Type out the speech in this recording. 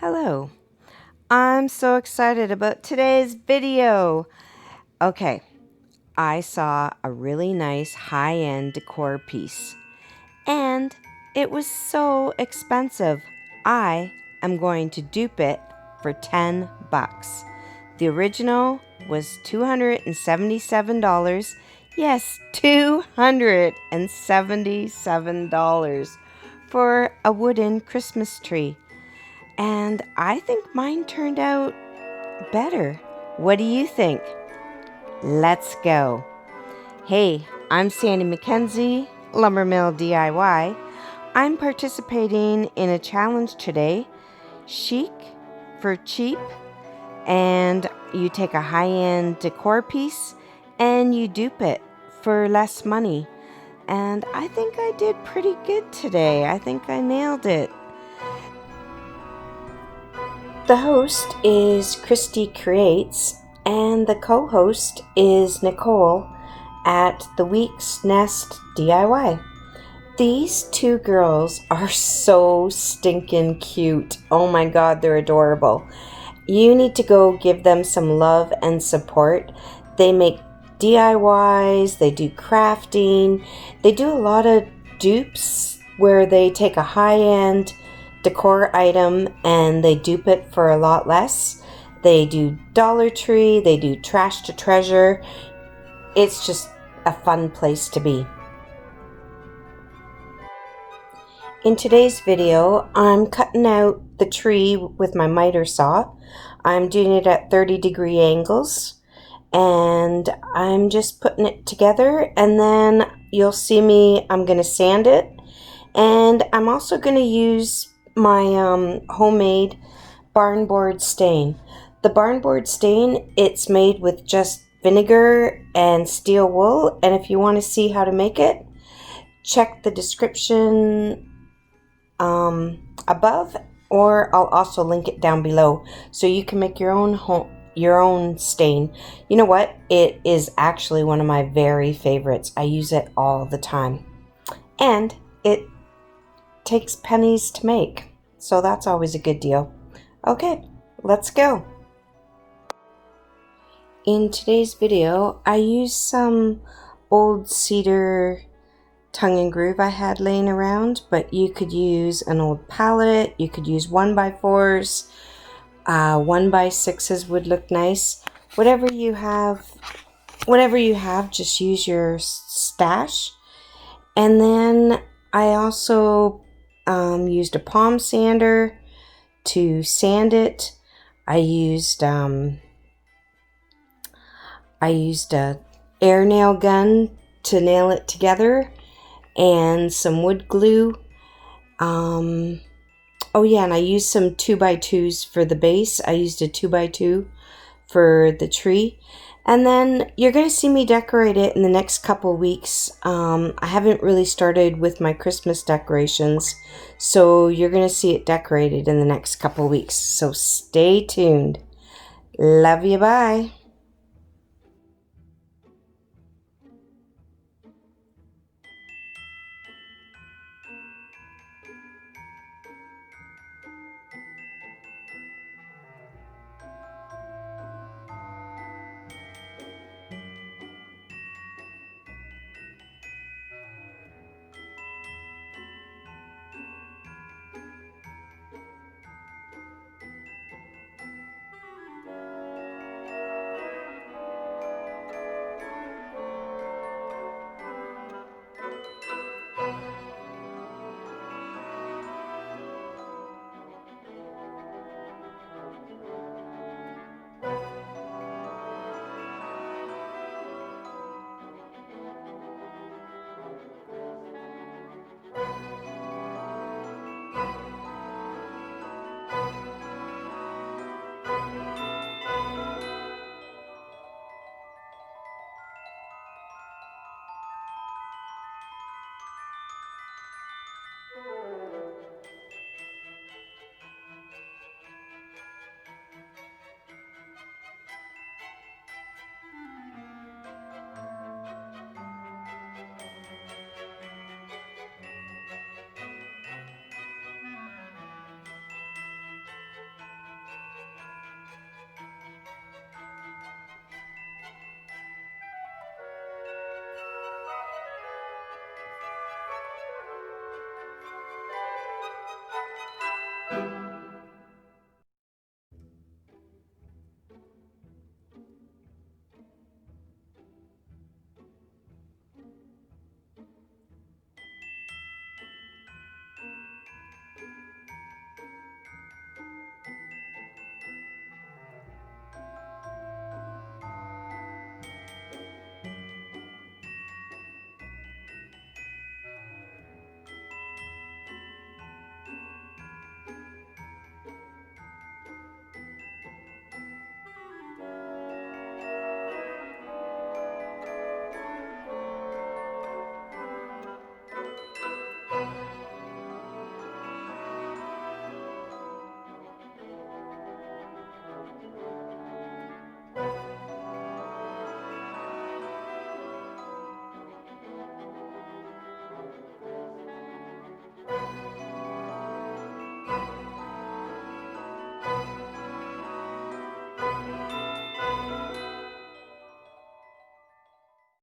Hello, I'm so excited about today's video. Okay, I saw a really nice high-end decor piece and it was so expensive. I am going to dupe it for 10 bucks. The original was $277. Yes, $277 for a wooden Christmas tree. And I think mine turned out better. What do you think? Let's go. Hey, I'm Sandy McKenzie, LumberMill DIY. I'm participating in a challenge today, Chic For Cheap, and you take a high-end decor piece and you dupe it for less money. And I think I did pretty good today. I think I nailed it. The host is Christy Creates, and the co-host is Nicole at the Week's Nest DIY. These two girls are so stinking cute. Oh my god, they're adorable. You need to go give them some love and support. They make DIYs, they do crafting, they do a lot of dupes where they take a high-end decor item and they dupe it for a lot less. They do Dollar Tree, they do Trash to Treasure. It's just a fun place to be. In today's video, I'm cutting out the tree with my miter saw. I'm doing it at 30-degree angles and I'm just putting it together, and then you'll see me, I'm going to sand it, and I'm also going to use my homemade barn board stain. The barn board stain, it's made with just vinegar and steel wool, and if you want to see how to make it, check the description above, or I'll also link it down below so you can make your own stain. You know what? It is actually one of my very favorites. I use it all the time. And it takes pennies to make, so that's always a good deal. Okay, let's go. In today's video, I used some old cedar tongue and groove I had laying around, but you could use an old pallet, you could use 1x4s, 1x6s would look nice. Whatever you have, just use your stash. And then I also used a palm sander to sand it. I used a air nail gun to nail it together, and some wood glue. Oh yeah, and I used some 2x2s for the base. I used a 2x2 for the tree. And then you're going to see me decorate it in the next couple weeks. I haven't really started with my Christmas decorations, so you're going to see it decorated in the next couple weeks. So stay tuned. Love you, bye.